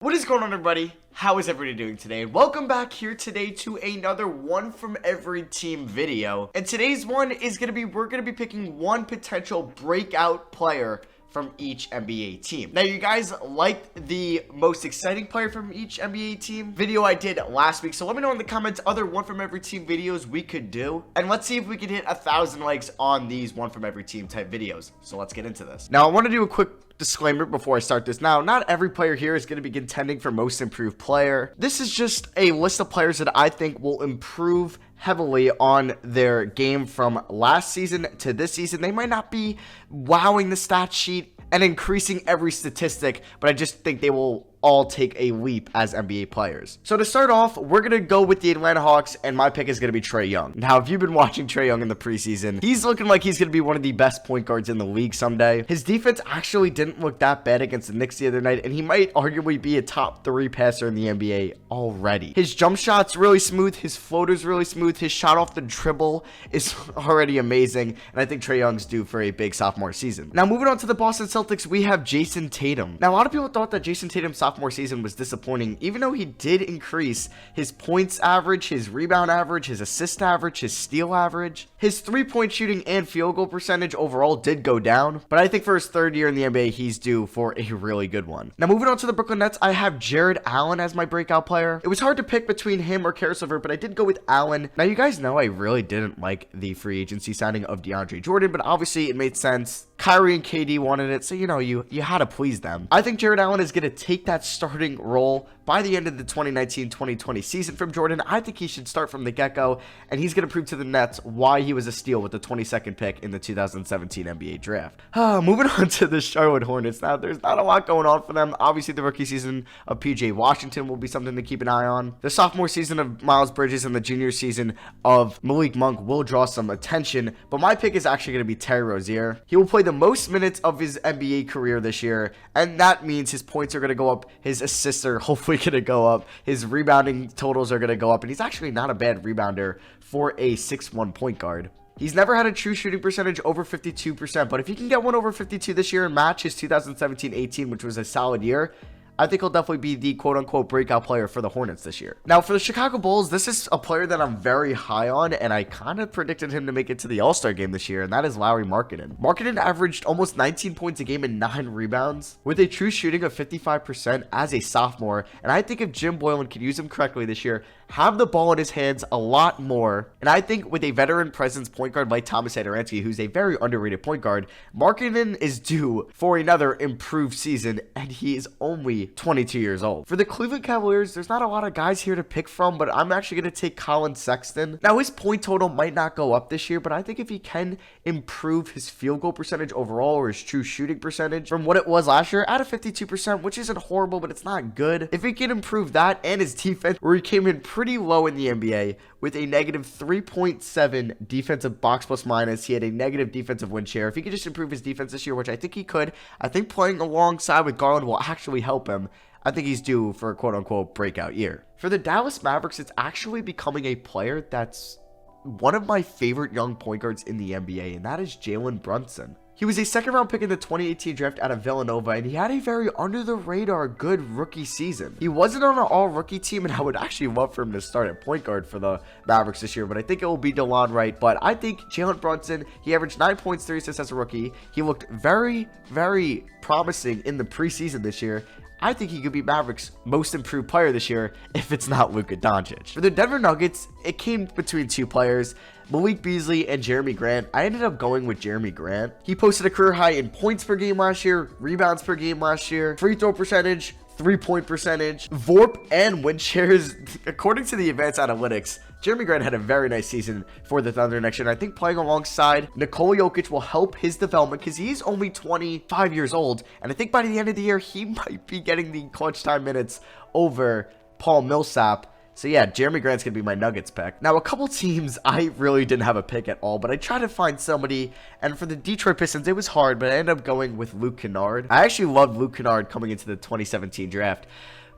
What is going on, everybody? How is everybody doing today? And welcome back here today to another one from every team video. And today's one is we're gonna be picking one potential breakout player from each NBA team. Now, you guys liked the most exciting player from each NBA team video I did last week, so let me know in the comments other one from every team videos we could do, and let's see if we can hit 1,000 likes on these one from every team type videos. So let's get into this. Now, I want to do a quick disclaimer before I start this. Now, not every player here is going to be contending for most improved player. This is just a list of players that I think will improve heavily on their game from last season to this season. They might not be wowing the stat sheet and increasing every statistic, but I just think they will all take a leap as NBA players. So to start off, we're going to go with the Atlanta Hawks, and my pick is going to be Trae Young. Now, if you've been watching Trae Young in the preseason, he's looking like he's going to be one of the best point guards in the league someday. His defense actually didn't look that bad against the Knicks the other night, and he might arguably be a top 3 passer in the NBA already. His jump shot's really smooth, his floater's really smooth, his shot off the dribble is already amazing, and I think Trae Young's due for a big sophomore season. Now, moving on to the Boston Celtics, we have Jason Tatum. Now, a lot of people thought that Jason Tatum's sophomore season was disappointing, even though he did increase his points average, his rebound average, his assist average, his steal average. His three-point shooting and field goal percentage overall did go down, but I think for his third year in the NBA, he's due for a really good one. Now, moving on to the Brooklyn Nets, I have Jared Allen as my breakout player. It was hard to pick between him or Caris LeVert, but I did go with Allen. Now, you guys know I really didn't like the free agency signing of DeAndre Jordan, but obviously it made sense. Kyrie and KD wanted it, so you had to please them. I think Jared Allen is going to take that starting role by the end of the 2019-2020 season from Jordan. I think he should start from the get-go, and he's going to prove to the Nets why he was a steal with the 22nd pick in the 2017 NBA draft. Moving on to the Charlotte Hornets. Now, there's not a lot going on for them. Obviously, the rookie season of PJ Washington will be something to keep an eye on. The sophomore season of Miles Bridges and the junior season of Malik Monk will draw some attention, but my pick is actually going to be Terry Rozier. He will play the most minutes of his NBA career this year, and that means his points are going to go up, his assists are hopefully going to go up, his rebounding totals are going to go up, and he's actually not a bad rebounder for a 6'1" point guard. He's never had a true shooting percentage over 52%, but if he can get one over 52 this year and match his 2017-18, which was a solid year, I think he'll definitely be the quote-unquote breakout player for the Hornets this year. Now, for the Chicago Bulls, this is a player that I'm very high on, and I kind of predicted him to make it to the All-Star game this year, and that is Lauri Markkanen. Markkanen averaged almost 19 points a game and 9 rebounds, with a true shooting of 55% as a sophomore, and I think if Jim Boylan can use him correctly this year, have the ball in his hands a lot more, and I think with a veteran presence point guard like Thomas Satoransky, who's a very underrated point guard, Markkanen is due for another improved season, and he is only 22 years old. For the Cleveland Cavaliers, there's not a lot of guys here to pick from, but I'm actually going to take Colin Sexton. Now, his point total might not go up this year, but I think if he can improve his field goal percentage overall, or his true shooting percentage from what it was last year at a 52%, which isn't horrible, but it's not good. If he can improve that and his defense, where he came in pretty low in the NBA with a negative 3.7 defensive box plus minus. He had a negative defensive win share. If he could just improve his defense this year, which I think he could, I think playing alongside with Garland will actually help him. I think he's due for a quote-unquote breakout year. For the Dallas Mavericks, it's actually becoming a player that's one of my favorite young point guards in the NBA, and that is Jalen Brunson. He was a second-round pick in the 2018 draft out of Villanova, and he had a very under-the-radar good rookie season. He wasn't on an all-rookie team, and I would actually love for him to start at point guard for the Mavericks this year, but I think it will be DeLon Wright. But I think Jalen Brunson, he averaged 9 points, 3 assists as a rookie. He looked very, very promising in the preseason this year. I think he could be Mavericks' most improved player this year if it's not Luka Doncic. For the Denver Nuggets, it came between two players, Malik Beasley and Jeremy Grant. I ended up going with Jeremy Grant. He posted a career high in points per game last year, rebounds per game last year, free throw percentage, 3-point percentage, VORP, and win shares. According to the advanced analytics, Jeremy Grant had a very nice season for the Thunder next year, and I think playing alongside Nikola Jokic will help his development because he's only 25 years old, and I think by the end of the year, he might be getting the clutch time minutes over Paul Millsap. So yeah, Jeremy Grant's going to be my Nuggets pick. Now, a couple teams, I really didn't have a pick at all, but I tried to find somebody, and for the Detroit Pistons, it was hard, but I ended up going with Luke Kennard. I actually loved Luke Kennard coming into the 2017 draft.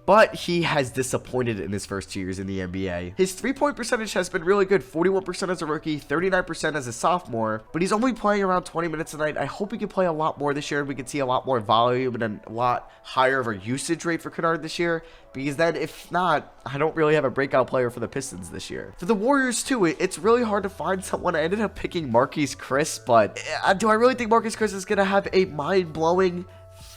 but he has disappointed in his first 2 years in the NBA. His three-point percentage has been really good, 41% as a rookie, 39% as a sophomore, but he's only playing around 20 minutes a night. I hope he can play a lot more this year, and we can see a lot more volume and a lot higher of a usage rate for Kennard this year, because then if not, I don't really have a breakout player for the Pistons this year. For the Warriors too, it's really hard to find someone. I ended up picking Marquise Chris, but do I really think Marquise Chris is going to have a mind-blowing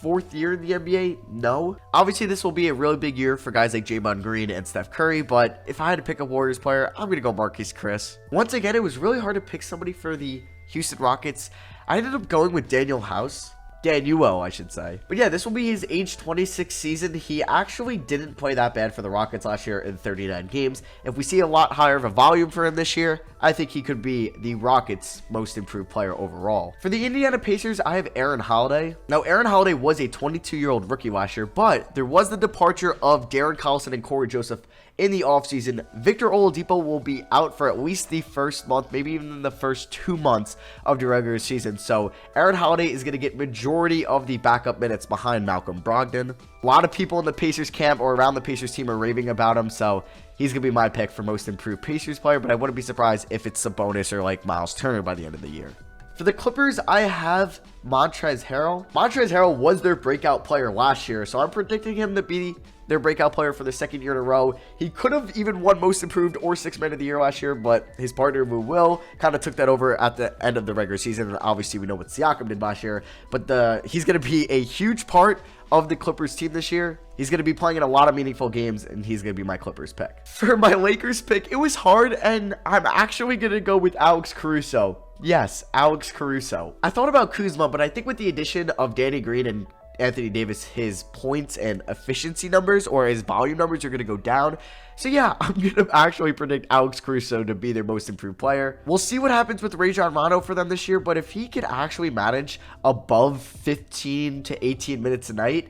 fourth year in the NBA? No. Obviously, this will be a really big year for guys like Draymond Green and Steph Curry, but if I had to pick a Warriors player, I'm going to go Marquise Chris. Once again, it was really hard to pick somebody for the Houston Rockets. I ended up going with Daniel, I should say. But yeah, this will be his age 26 season. He actually didn't play that bad for the Rockets last year in 39 games. If we see a lot higher of a volume for him this year, I think he could be the Rockets' most improved player overall. For the Indiana Pacers, I have Aaron Holiday. Now, Aaron Holiday was a 22-year-old rookie last year, but there was the departure of Darren Collison and Corey Joseph in the offseason. Victor Oladipo will be out for at least the first month, maybe even the first 2 months of the regular season. So Aaron Holiday is going to get majority of the backup minutes behind Malcolm Brogdon. A lot of people in the Pacers camp or around the Pacers team are raving about him, so he's going to be my pick for most improved Pacers player, but I wouldn't be surprised if it's Sabonis or like Miles Turner by the end of the year. For the Clippers, I have Montrezl Harrell. Montrezl Harrell was their breakout player last year, so I'm predicting him to be their breakout player for the second year in a row. He could have even won most improved or sixth man of the year last year, but his partner Lou Will kind of took that over at the end of the regular season, and obviously we know what Siakam did last year, but he's going to be a huge part of the Clippers team this year. He's going to be playing in a lot of meaningful games, and he's going to be my Clippers pick. For my Lakers pick, it was hard, and I'm actually going to go with Alex Caruso. Yes, Alex Caruso. I thought about Kuzma, but I think with the addition of Danny Green and Anthony Davis, his points and efficiency numbers or his volume numbers are going to go down. So yeah, I'm going to actually predict Alex Caruso to be their most improved player. We'll see what happens with Rajon Rondo for them this year, but if he could actually manage above 15 to 18 minutes a night,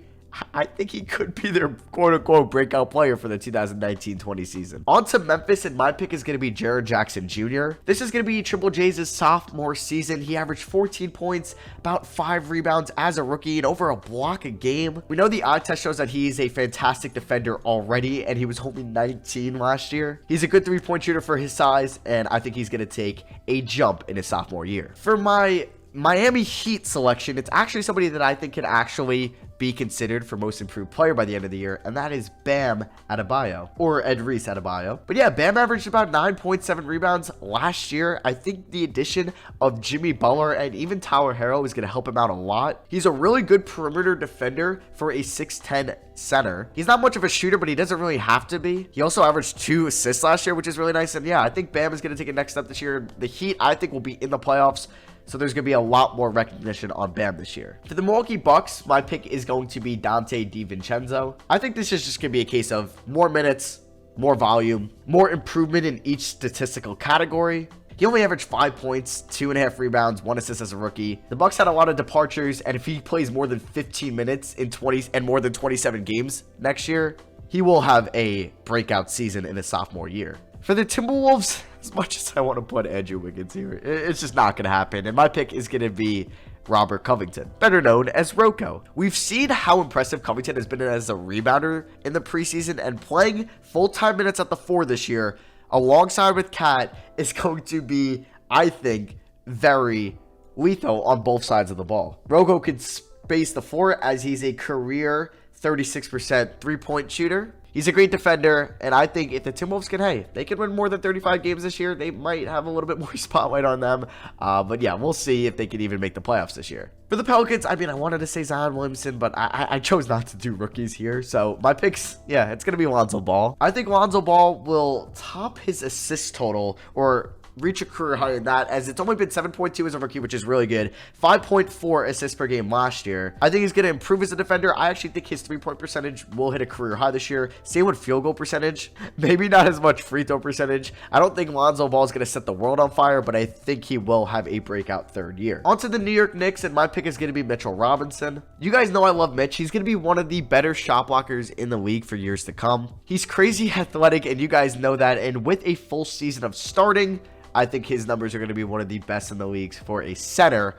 I think he could be their quote-unquote breakout player for the 2019-20 season. On to Memphis, and my pick is going to be Jaren Jackson Jr. This is going to be Triple J's sophomore season. He averaged 14 points, about 5 rebounds as a rookie, and over a block a game. We know the eye test shows that he's a fantastic defender already, and he was only 19 last year. He's a good three-point shooter for his size, and I think he's going to take a jump in his sophomore year. For my Miami Heat selection, it's actually somebody that I think can actually be considered for most improved player by the end of the year, and that is Bam Adebayo, or Idris Adebayo. But yeah, Bam averaged about 9.7 rebounds last year. I think the addition of Jimmy Butler and even Tyler Herro is going to help him out a lot. He's a really good perimeter defender for a 6'10 center. He's not much of a shooter, but he doesn't really have to be. He also averaged 2 assists last year, which is really nice. And yeah, I think Bam is going to take a next step this year. The Heat, I think, will be in the playoffs, so there's going to be a lot more recognition on Bam this year. For the Milwaukee Bucks, my pick is going to be Dante DiVincenzo. I think this is just going to be a case of more minutes, more volume, more improvement in each statistical category. He only averaged 5 points, 2.5 rebounds, 1 assist as a rookie. The Bucks had a lot of departures, and if he plays more than 15 minutes in 20 and more than 27 games next year, he will have a breakout season in his sophomore year. For the Timberwolves, as much as I want to put Andrew Wiggins here, it's just not going to happen. And my pick is going to be Robert Covington, better known as Rocco. We've seen how impressive Covington has been as a rebounder in the preseason, and playing full-time minutes at the 4 this year alongside with Cat is going to be, I think, very lethal on both sides of the ball. Rocco can space the floor as he's a career 36% three-point shooter. He's a great defender, and I think if the Timberwolves can, they can win more than 35 games this year, they might have a little bit more spotlight on them. But yeah, we'll see if they can even make the playoffs this year. For the Pelicans, I mean, I wanted to say Zion Williamson, but I chose not to do rookies here. So my picks, yeah, it's going to be Lonzo Ball. I think Lonzo Ball will top his assist total, or reach a career high in that, as it's only been 7.2 as a rookie, which is really good. 5.4 assists per game last year. I think he's going to improve as a defender. I actually think his three-point percentage will hit a career high this year. Same with field goal percentage. Maybe not as much free throw percentage. I don't think Lonzo Ball is going to set the world on fire, but I think he will have a breakout third year. On to the New York Knicks, and my pick is going to be Mitchell Robinson. You guys know I love Mitch. He's going to be one of the better shot blockers in the league for years to come. He's crazy athletic, and you guys know that, and with a full season of starting, I think his numbers are going to be one of the best in the leagues for a center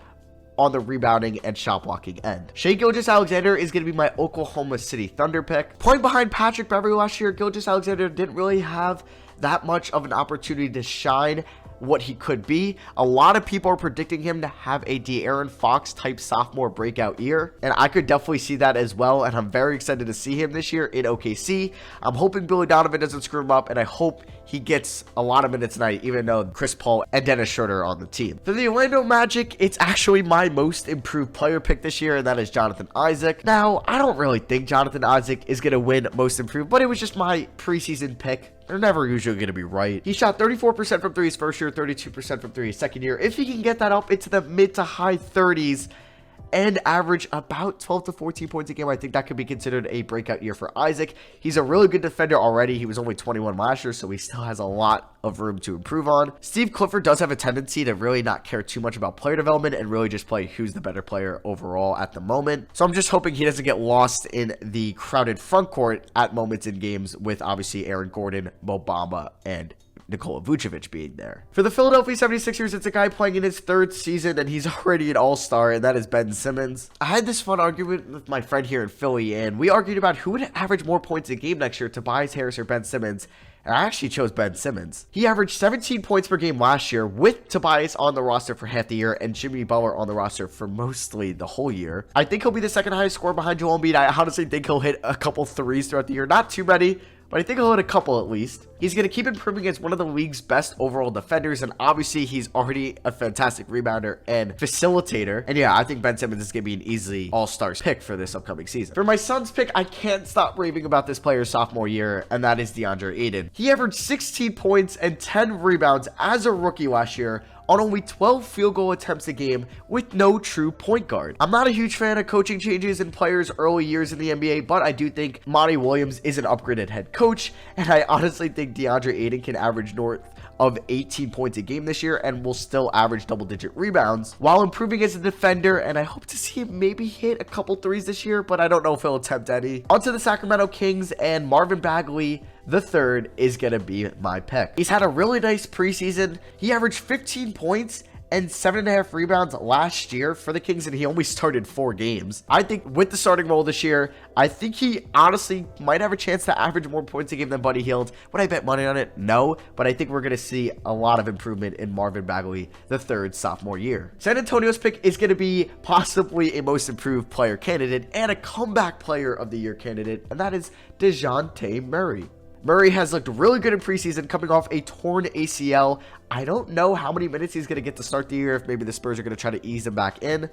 on the rebounding and shot blocking end. Shai Gilgeous-Alexander is going to be my Oklahoma City Thunder pick. Playing behind Patrick Beverley last year, Gilgeous-Alexander didn't really have that much of an opportunity to shine what he could be. A lot of people are predicting him to have a De'Aaron Fox type sophomore breakout year, and I could definitely see that as well, and I'm very excited to see him this year in OKC. I'm hoping Billy Donovan doesn't screw him up, and I hope he gets a lot of minutes tonight, even though Chris Paul and Dennis Schroeder are on the team. For the Orlando Magic, it's actually my most improved player pick this year, and that is Jonathan Isaac. Now, I don't really think Jonathan Isaac is going to win most improved, but it was just my preseason pick. They're never usually going to be right. He shot 34% from three his first year, 32% from three his second year. If he can get that up into the mid to high 30s and average about 12 to 14 points a game, I think that could be considered a breakout year for Isaac. He's a really good defender already. He was only 21 last year, so he still has a lot of room to improve on. Steve Clifford does have a tendency to really not care too much about player development and really just play who's the better player overall at the moment. So I'm just hoping he doesn't get lost in the crowded front court at moments in games with obviously Aaron Gordon, Mo Bamba, and Nikola Vucevic being there. For the Philadelphia 76ers, it's a guy playing in his third season, and he's already an all-star, and that is Ben Simmons. I had this fun argument with my friend here in Philly, and we argued about who would average more points a game next year, Tobias Harris or Ben Simmons. And I actually chose Ben Simmons. He averaged 17 points per game last year with Tobias on the roster for half the year and Jimmy Butler on the roster for mostly the whole year. I think he'll be the second highest scorer behind Joel Embiid. I honestly think he'll hit a couple threes throughout the year. Not too many, but I think he'll hit a couple at least. He's going to keep improving as one of the league's best overall defenders, and obviously he's already a fantastic rebounder and facilitator. And yeah, I think Ben Simmons is going to be an easily all-stars pick for this upcoming season. For my son's pick, I can't stop raving about this player's sophomore year, and that is DeAndre Ayton. He averaged 16 points and 10 rebounds as a rookie last year on only 12 field goal attempts a game with no true point guard. I'm not a huge fan of coaching changes in players' early years in the NBA, but I do think Monty Williams is an upgraded head coach, and I honestly think DeAndre Ayton can average north of 18 points a game this year and will still average double-digit rebounds while improving as a defender, and I hope to see him maybe hit a couple threes this year, but I don't know if he'll attempt any. On to the Sacramento Kings, and Marvin Bagley the third is going to be my pick. He's had a really nice preseason. He averaged 15 points and 7.5 rebounds last year for the Kings, and he only started 4 games. I think with the starting role this year, I think he honestly might have a chance to average more points a game than Buddy Hield. Would I bet money on it? No, but I think we're going to see a lot of improvement in Marvin Bagley the third sophomore year. San Antonio's pick is going to be possibly a most improved player candidate and a comeback player of the year candidate, and that is DeJounte Murray. Murray has looked really good in preseason, coming off a torn ACL. I don't know how many minutes he's going to get to start the year, if maybe the Spurs are going to try to ease him back in.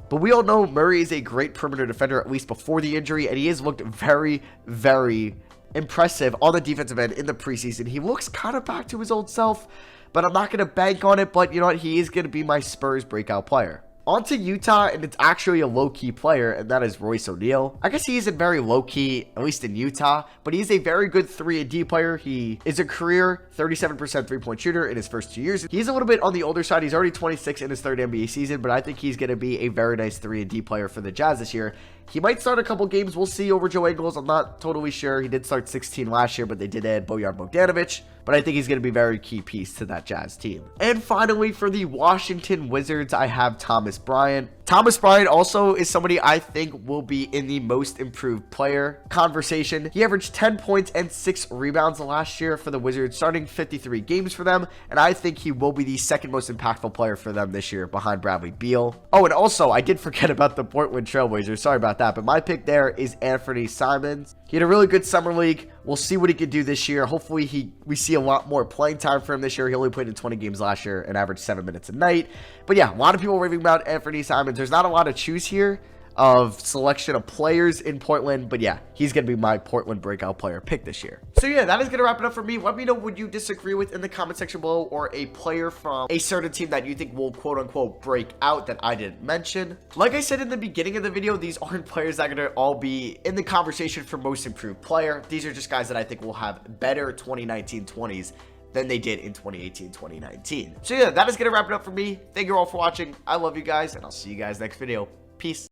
But we all know Murray is a great perimeter defender, at least before the injury, and he has looked very, very impressive on the defensive end in the preseason. He looks kind of back to his old self, but I'm not going to bank on it. But you know what? He is going to be my Spurs breakout player. On to Utah, and it's actually a low-key player, and that is Royce O'Neal. I guess he isn't very low-key, at least in Utah, but he's a very good 3-and-D player. He is a career 37% three-point shooter in his first 2 years. He's a little bit on the older side. He's already 26 in his third NBA season, but I think he's going to be a very nice 3-and-D player for the Jazz this year. He might start a couple games. We'll see over Joe Ingles. I'm not totally sure. He did start 16 last year, but they did add Bojan Bogdanovic. But I think he's going to be a very key piece to that Jazz team. And finally, for the Washington Wizards, I have Thomas Bryant. Thomas Bryant also is somebody I think will be in the most improved player conversation. He averaged 10 points and 6 rebounds last year for the Wizards, starting 53 games for them. And I think he will be the second most impactful player for them this year behind Bradley Beal. Oh, and also, I did forget about the Portland Trailblazers. Sorry about that. But my pick there is Anthony Simons. He had a really good summer league. We'll see what he can do this year. Hopefully we see a lot more playing time for him this year. He only played in 20 games last year and averaged 7 minutes a night. But yeah, a lot of people raving about Anthony Simons. There's not a lot to choose here of selection of players in Portland, but yeah, he's going to be my Portland breakout player pick this year. So yeah, that is going to wrap it up for me. Let me know what you disagree with in the comment section below, or a player from a certain team that you think will quote unquote break out that I didn't mention. Like I said in the beginning of the video, these aren't players that are going to all be in the conversation for most improved player. These are just guys that I think will have better 2019-20s than they did in 2018-2019. So yeah, that is going to wrap it up for me. Thank you all for watching. I love you guys, and I'll see you guys next video. Peace.